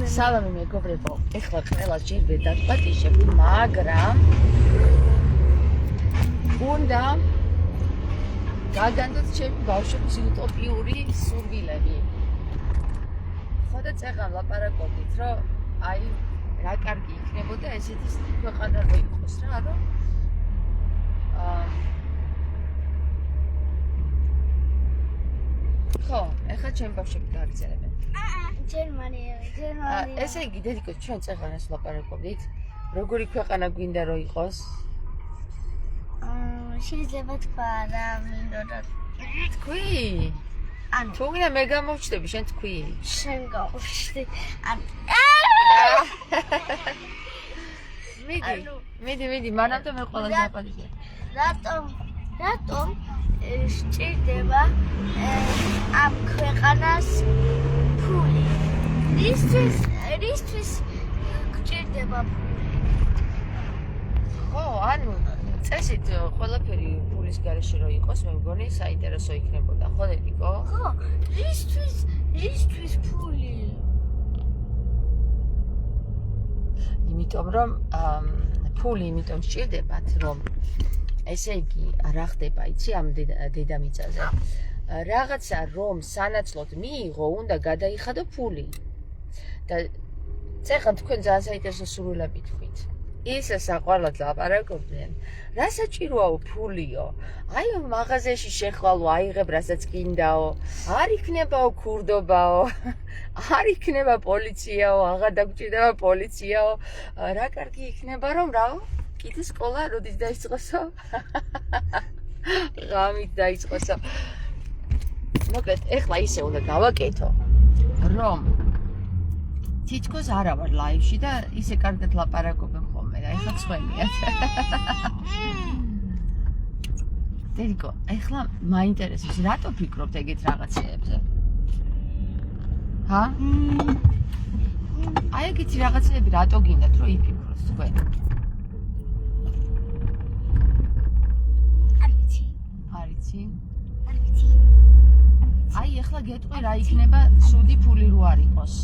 სალამი მეგობრებო, ეხლა ყველა ჯერ ვერ დაგპატიშები, მაგრამ უნდა გაგანდოთ ჩემი ბავშვების უტოპიური სურვილები. ხო და წეღან ლაპარაკობდით, რომ აი რა კარგი იქნებოდა ესეთი ქვეყანა რო იყოს რა, რომ ხო, ეხლა ჩემი ბავშვები გააგზავნებენ. გერმანია. ესე იგი, დედიკო, ჩვენ წეღან ეს ლაპარაკობდით, როგორი ქვეყანა გვინდა რომ იყოს? შეიძლება თქვა რა მინდოდა. თქვი? ანუ თუ ვინდა მე გამოვჩდები, შენ თქვი. შენ გავხდი. მიდი, მანამდე მე ყველას დაპატიჟე. რატომ სჭირდება ამ ქვეყანას ფული? რისთვის გჭირდება ფული? ხო, ანუ წესით ყველაფერი ფულის გარეშე რო იყოს, მე მგონი საინტერესო იქნებოდა, ხო დედიკო? ხო, რისთვის ფული? იმიტომ რომ ფული იმიტომ სჭირდებათ, რომ ესე იგი რა ხდება, იცი ამ დედამიწაზე. რაღაცა რომ სანაცვლოდ მიიღო, უნდა გადაიხადო ფული. და წეღან თქვენ ძალიან საინტერესო სურვილები თქვით. ისე საყვარლად ლაპარაკობდნენ. რა საჭიროა ფულიო? აი მაღაზიაში შეხვალო, აიღებ რასაც გინდაო. არ იქნებაო ქურდობაო. არ იქნება პოლიციაო, აღარ დაგჭირდება პოლიციაო. რა კარგი იქნება რომ რაო? კიდე სკოლა როდის დაიწყოსო? ღამით დაიწყოსო. მოკლედ, ეხლა ისე უნდა გავაკეთო, რომ თითქოს არა ვარ ლაივში და ისე კარგად ლაპარაკობენ ხოლმე და ეხლა ცხვენიათ. დედიკო, ეხლა მაინტერესებს, რატო ფიქრობთ ეგეთ რაღაცეებზე? ჰა? აი ეგეთი რაღაცეები რატო გინდათ რომ იფიქროთ თქვენ? არიცი? აი ეხლა გეტყვი რა იქნება სუდი ფული რო არ იყოს.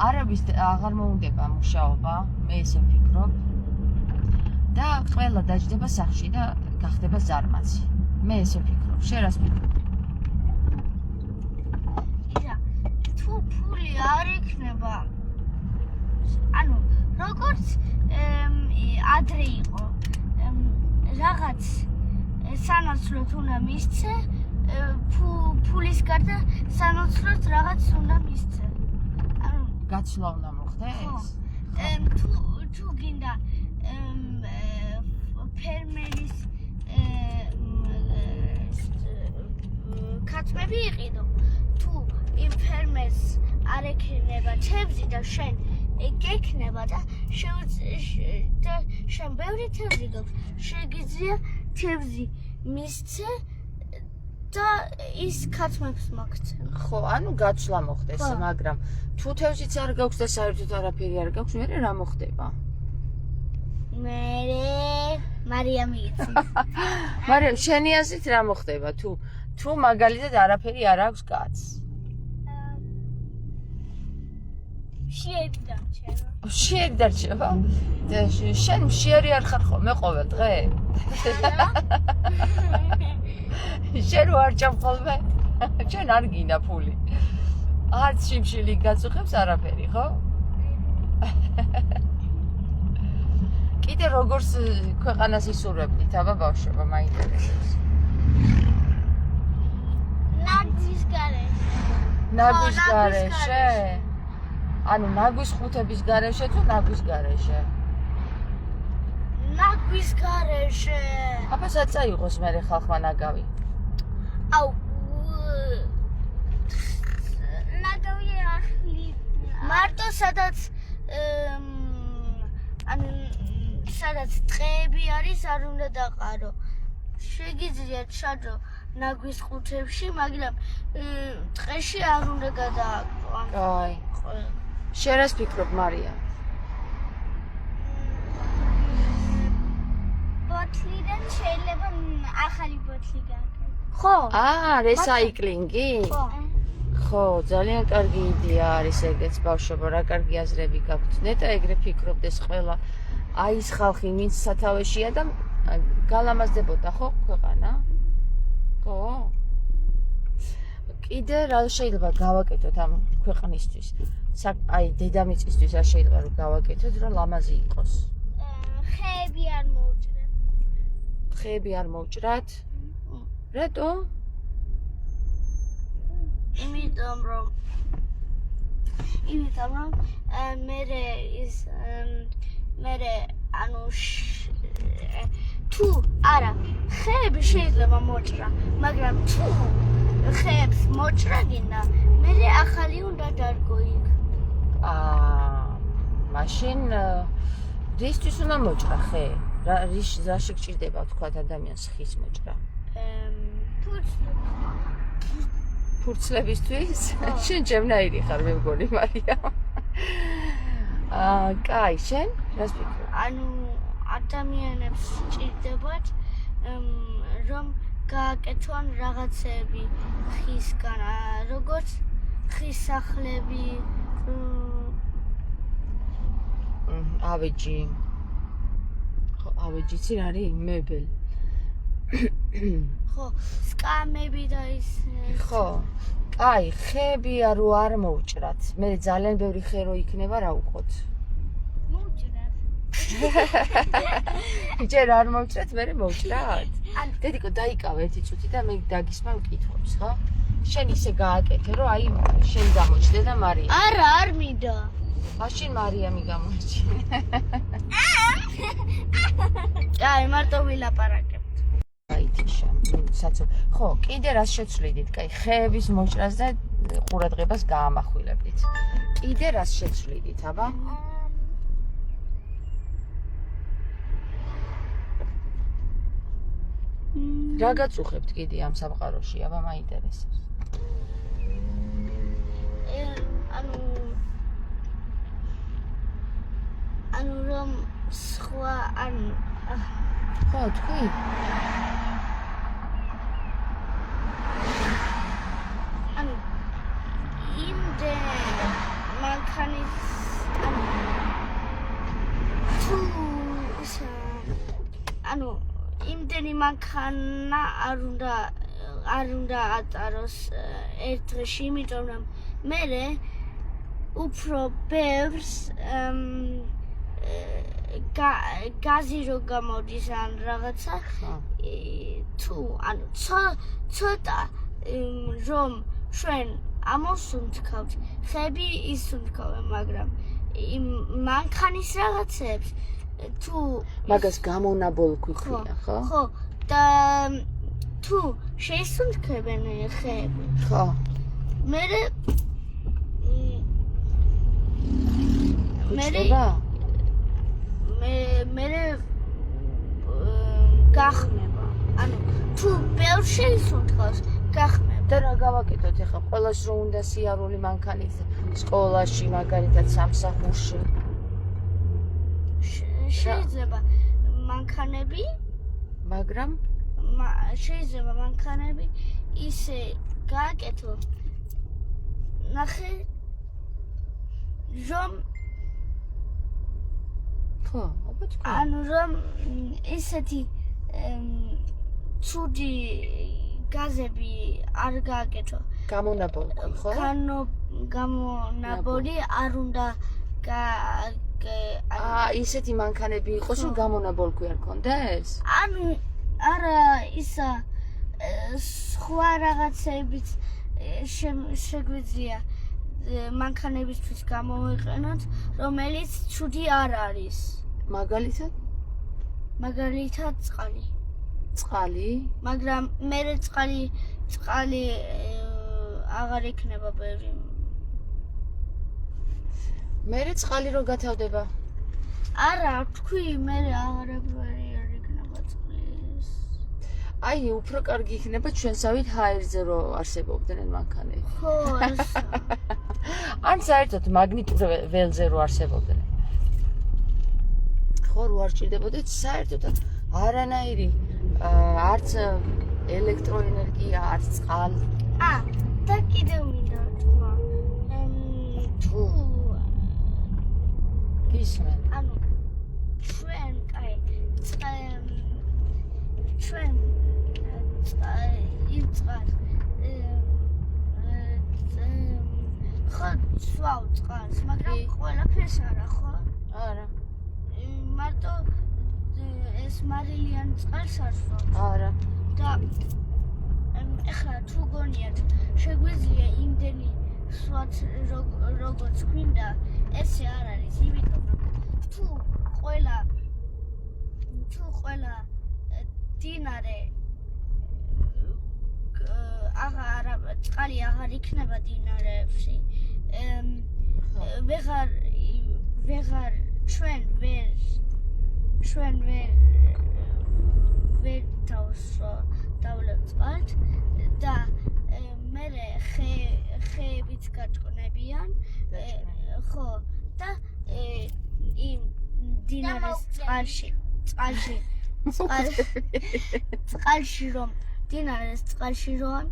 არაბის აღარ მოუნდება მუშაობა, მე ესე ვფიქრობ. და ყველა დაჯდება სახლში და გახდება ზარმაცი. მე ესე ვფიქრობ. შენ რას ვფიქრობ? ისა, თუ ფული არ იქნება, ანუ როგორც ადრე იყო, რაღაც სანაცვლოდ უნდა მისცე, ფულის გარდა სანაცვლოდ რაღაც უნდა მისცე. გაცვლა უნდა მოხდეს? თუ გინდა ფერმერის კაცმები იყიდო, თუ იმ ფერმერს არ ექნება თევზი და შენ გექნება და შენ ბევრი თევზი გაქვს, შეგიძლია თევზი მისცე და ის კაცმებს მოგცემ. ხო, ანუ გაცვლა მოხდეს, მაგრამ თუ თევზიც არ გაქვს და საერთოდ არაფერი არ გაქვს, მე რა მოხდება? მარიამ იცის. მარიამ, შენი აზრით რა მოხდება თუ მაგალითად არაფერი არ აქვს კაცს? მშიერი დარჩება. მშიერი დარჩება? შენ მშიერი არ ხარ ხოლმე ყოველ დღე? შენ რო არ ჭამ ხოლმე? შენ არ გინდა ფული. არც შიმშილი გაწუხებს არაფერი, ხო? კიდე როგორც ქვეყანას ისურვებდით, აბა ბავშვობა, მაინტერესებს. ნაგვის გარეშე. ნაგვის გარეშე? ანუ ნაგვის ხუთების გარეშე თუ ნაგვის გარეშე? ნაგვის გარეშე. აბა საცა იყოს მე ხალხმა ნაგავი? აუ ნაგავი ახლი. მარტო სადაც ანუ სადაც ტყეები არის არ უნდა დაყარო. შეგიძლია ჩადო ნაგვის ხუთებში, მაგრამ ტყეში არ უნდა გადააყო. აი. შენ რას ფიქრობ, მარია? ბოთლიდან შეიძლება ახალი ბოთლი გააკეთო. ხო. რესაიკლინგი? ხო. ხო, ძალიან კარგი იდეა არის ეგეც, ბავშვებო, რა კარგი აზრები გაქვთ. ნეტა ეგრე ფიქრობდეს ყველა. აი ის ხალხი, ვინც სათავეშია და გალამაზდებოდა ხო ქვეყანა? ხო? კიდე რა შეიძლება გავაკეთოთ ამ ქვეყნისთვის? აი დედამიწისთვის რა შეიძლება რომ გავაკეთოთ, რომ ლამაზი იყოს? ხეები არ მოვჭრათ. ხეები არ მოვჭრათ? რატო? იმიტომ რომ მე ანუ თუ არა ხეები შეიძლება მოჭრა, მაგრამ თუ ხეებს მოჭრა გინდა, მე ახალი უნდა დარგო იქ. მაშინ რისთვის უნდა მოჭრა ხე? რაში გჭირდება თქვა ადამიანს ხის მოჭრა? ფურცლებისთვის? შენ ჩემნაირი ხარ, მე მგონი მარია. კაი, შენ რას ფიქრობ? ანუ ადამიანებს სჭირდებათ რომ გააკეთონ რაღაცები ხისგან, როგორც ხის სახლები, ავეჯი. ხო, ავეჯიც არის მებელი. ხო, სკამები და ის. ხო. კაი, ხეები არ მოვჭრათ. მე ძალიან ბევრი ხე რო იქნება, რა უყოთ? მოვჭრათ. ჯერ არ მოვჭრათ, მე მოვჭრათ. დედიკო, დაიკავე ერთი წუთი და მე დაგისმა მკითხავს, ხო? შენ ისე გააკეთე, რომ აი შენ გამოჩნდე და მარია. არა, არ მინდა. მაშინ მარიამი გამოჩნდა. აი, მარტო ვილაპარაკებ. აი, თიშა, საცო. ხო, კიდე რას შეცვლიდით? კაი, ხეების მოჭრას და ყურადღებას გაამახვილებდით. კიდე რას შეცვლიდით, აბა? რა გაწუხებთ კიდე ამ სამყაროში, აბა მაინტერესებს. ანუ რომ სხვა ხო, თქვი? ანუ იმდენ მანქანის ანუ იმდენი მანქანა არ უნდა ატაროს ერთ დღეში, იმიტომ რომ მე უფრო ბევრს გაზი რო გამოდის ან რაღაცა თუ ანუ ცოტა რომ ჩვენ ამოსუნთქავთ, ხეები ისუნთქავენ, მაგრამ იმ მანქანის რაღაცებს თუ მაგას გამონაბოლქვი ქვია, ხო? ხო, და თუ შეისუნთქებენ ხეები. ხო. მე გახმება. ანუ თუ ბევრ შეისუნთქავს, გახმება. და რა გავაკეთოთ ახლა? ყველას რო უნდა სიარული მანქანით სკოლაში, მაგალითად სამსახურში. შეიძლება მანქანები, მაგრამ შეიძლება მანქანები ისე გააკეთო. ნახე რომ ხო, აბა თქვი. ანუ რომ ისეთი ცუდი გაზები არ გააკეთო. გამონაბოლქვი, ხო? გამონაბოლი არ უნდა ისეთი მანქანები იყოს, რომ გამონაბოლქვი არ კონდეს? ანუ არა ისა სხვა რაღაცებიც შეგვიძლია მანქანებისთვის გამოვიყენოთ, რომელიც ცუდი არ არის. მაგალითად წყალი. წყალი? მაგრამ მე წყალი აღარ იქნება ბევრი. მე წყალი რო გათავდება? არა, თქვი, მე აღარაფერი არ იქნება წყლის. აი, უფრო კარგი იქნება ჩვენსავით ჰაერზე რო არსებობდნენ მანქანები. ხო, ან საერთოდ მაგნიტურ ველზე რო არსებობდნენ. ხო, რო არ ჭირდებოდეთ საერთოდ არანაირი არც ელექტროენერგია, არც წყალი. და კიდევ მინდა გისმენ. ანუ ჩვენ იმ წყალს ხო სვავ წყალს, მაგრამ ყველაფერს არა, ხო? არა. მარტო ეს მარილიან წყალს არ სვავ. არა. და ეხლა თუ გონიათ შეგვიძლია იმდენი სვათ როგორც გვინდა, ესე არ არის, იმიტომ რომ თუ ყველა დინარე წყალი აღარ იქნება დინარეებში, ჩვენ ვერ თავს დავლებ წყალს და მერე ხეებიც გაჭკნებიან, ხო და იმ დინარეს წყალში რომ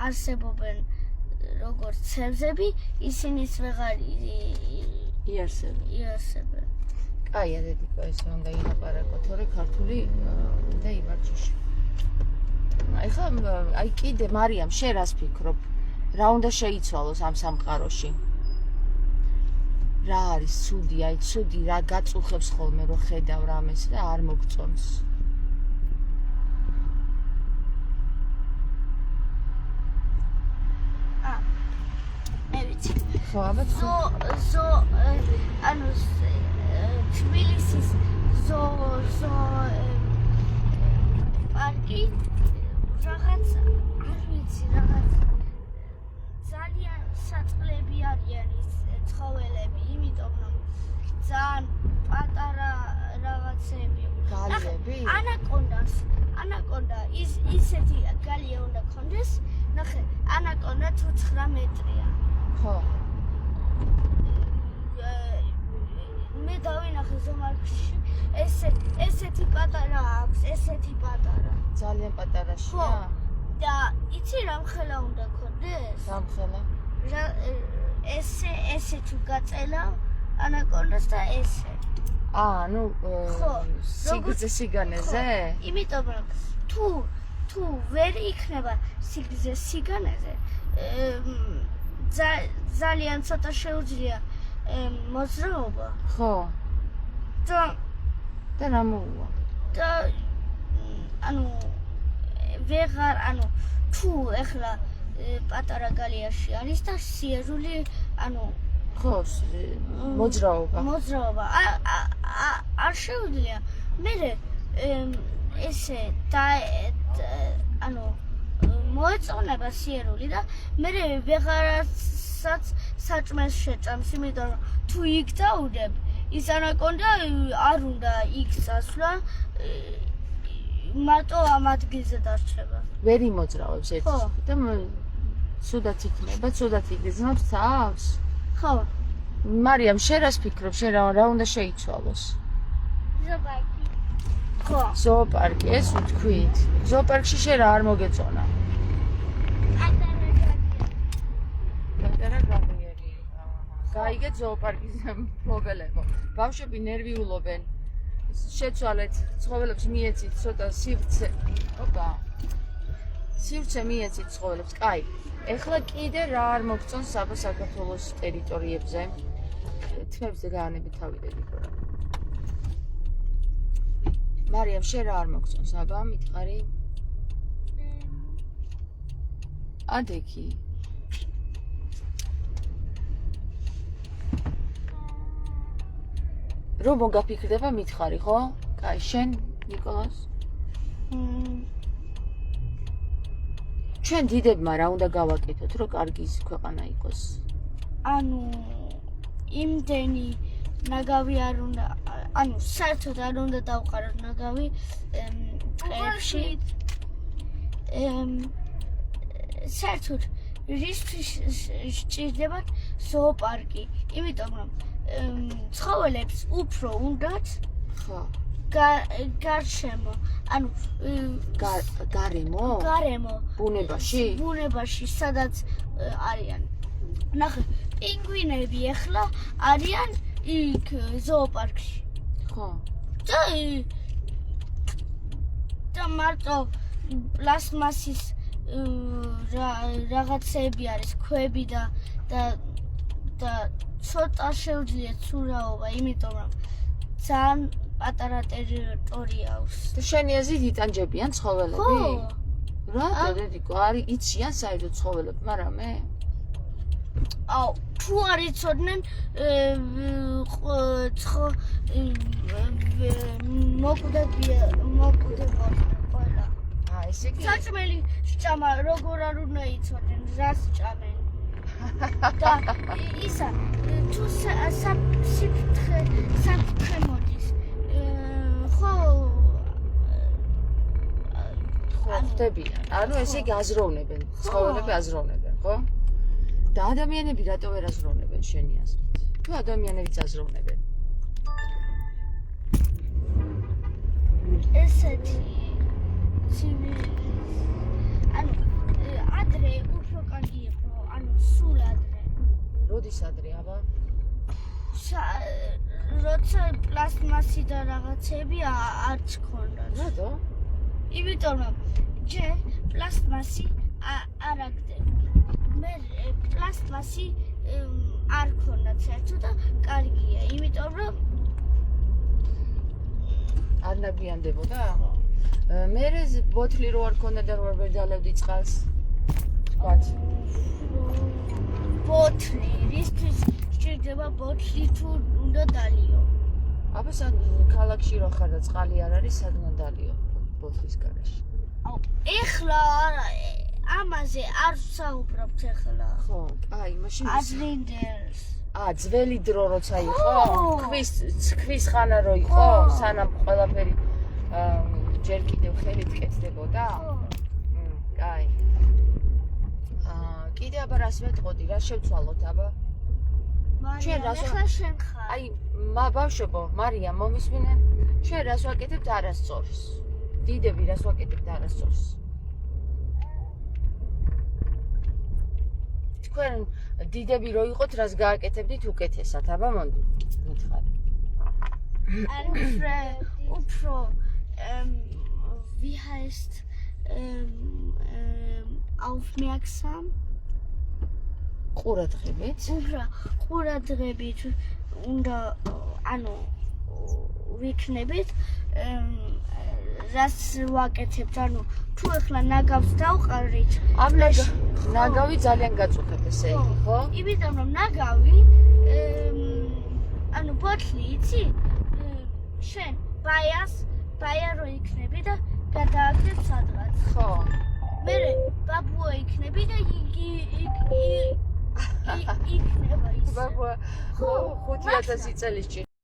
არსებობენ როგორც ცევზები, ისინიც ვეღარ იარსებენ. კაია დედიკო, ესე უნდა ილაპარაკო, თორე ქართული და იმარჯიში. ეხლა აი კიდე მარიამ, შენ რას ფიქრობ? რა უნდა შეიცვალოს ამ სამყაროში? რა არის ცუდი, აი ცუდი რა გაწუხებს ხოლმე რომ ხედავ რამეს და არ მოგწონს. მე ვიცი. ხო, აბა ანუ თბილისის პარკი რაღაც არ ვიცი, რაღაც ძალიან საწყლები არიან ის ცხოველები, იმიტომ რომ ძალიან პატარა რაღაცები. გალიები? ანაკონდა ისეთი გალია უნდა ქონდეს, ნახე, ანაკონდა თუ 9 მეტრია. ხო. მე დავინახე ზომარკში, ესეთი პატარა აქვს, ესეთი პატარა. ძალიან პატარაშია? ხო. და იცი რა მხელა უნდა ქონდეს? რა მხელა? ესე თუ გაწელა ანაკონდას და ესე. ნუ სიგანეზე? იმიტომ რომ თუ ვერ იქნება სიგანეზე, ძალიან ცოტა შეუძლია მოძრაობა. ხო. და რა მოუვა? და თუ ეხლა პატარა გალიაში არის და სიერული ხო, მოძრაობა. არ შეუძლია. მერე ესე და მოეწონება სიერული და მერე ვეღარაცაც საჭმელს შეჭამს, იმიტომ რომ თუ იქ დაუდებ, ის ანაკონდა არ უნდა იქ წასვლა, მარტო ამ ადგილზე დარჩება. ვერ იმოძრავებს ერთს და ცუდად იქნება, ცუდად იგრძნობს თავს? ხო. მარიამ, შენ რას ფიქრობ? შენ რა უნდა შეიცვალოს? ზოოპარკი. ხო. ზოოპარკი, ეს ვთქვით. ზოოპარკში შენ რა არ მოგეწონა? პატარა გამიერი. გაიგეთ ზოოპარკის მოგელებო. ბავშვები ნერვიულობენ. შეცვალეთ, ცხოველებს მიეცით ცოტა სივრცე. ოპა. სივრცე მიეცით ცხოველებს. კაი. ეხლა კიდე რა არ მოგწონს საქართველოს ტერიტორიებზე? თმებზე გაანებით თავი დედიკო. მარიამ, შენ რა არ მოგწონს? აბა, მითხარი. ადეგი. რომ მოგაფიქრდება მითხარი, ხო? კაი, შენ, ნიკოლას? ჩვენ დიდებმა რა უნდა გავაკეთოთ, რომ კარგი ქვეყანა იყოს? იმდენი ნაგავი არ უნდა, საერთოდ არ უნდა დავყაროთ ნაგავი ტყეებში. საერთოდ რისთვის სჭირდებათ ზოოპარკი? იმიტომ რომ ცხოველებს უფრო უნდათ გარშემო, გარემო? გარემო. ბუნებაში? ბუნებაში, სადაც არიან ნახე, პინგვინები ახლა არიან იქ ზოოპარკში. ხო. და მარტო პლასმასის რაღაცები არის, ქვები და ცოტა შეუძლიათ სურაობა, იმიტომ რომ ძალიან პატარა ტერიტორია აქვს. და შენი აზრით იტანჯებიან ცხოველები? ხო. რა, დედიკო, არის იციან საერთოდ ცხოველები, მაგრამ მე აუ, თუ არ იცოდნენ მოკვდებოდნენ ყველა. ესე იგი საჭმელი სჭამა როგორ არ უნდა იცოდნენ, რას ჭამენ. და ისა, თუ საფრთხე მოდის, ხო ხდებიან. ანუ ესე იგი აზროვნებენ, ცხოველები აზროვნებენ, ხო? და ადამიანები რატო ვერ აზროვნებენ შენი აზრით? თუ ადამიანებიც აზროვნებენ. ესეთი ანუ ადრე უფრო კარგი იყო, ანუ სულ ადრე. როდის ადრე, აბა? როცა პლასმასი და რაღაცები არ გქონდათ. რატო? იმიტომ რომ ჯერ პლასმასი არ აგდები. მე პლასმასი არ ქონდათ საერთოდ და კარგია, იმიტომ რომ არ ნაგვიანდებოდა? მე ბოთლი რო არ ქონდა და რო ვერ დალევდი წყალს. ვთქვათ. ბოთლი, რისთვის სჭირდება ბოთლი თუ უნდა დალიო? აბა ქალაქში რო ხარ და წყალი არ არის, სადღან დალიო ბოთლის გარეშე. აუ, ეხლა ამაზე არ საუბრობთ ეხლა. ხო, აი, მაშინ აზრინდელს. ძველი დრო როცა იყო, ქვის ხანა რო იყო, სანამ ყველაფერი ჯერ კიდევ ხელით კეთდებოდა. კაი. კიდე აბა რას ვეთყოდი, რა შევცვალოთ აბა? ჩვენ რას ახლა შენ ხარ. აი, ბავშვებო, მარია, მომისმინე. ჩვენ რას ვაკეთებთ არასწორს. დიდები რას ვაკეთებთ არასწორს. თქვენ დიდები რო იყოთ, რას გააკეთებდით უკეთესად, აბა მონდი. მითხარი. უფრო wie heißt aufmerksam? ყურადღებით. ყურადღებით უნდა ანუ ვიქნებით რას ვაკეთებთ, ანუ თუ ახლა ნაგავს დავყარით, ამ ნაგავი ძალიან გაწუხებ ესე იგი, ხო? იმიტომ რომ ნაგავი ანუ ბოთლი იცი? შენ ბაია რო იქნები და გადააგდებ სადღაც. ხო. მერე ბაბუა იქნები და იქნება ის. ბაბუა 5000 წელიწადში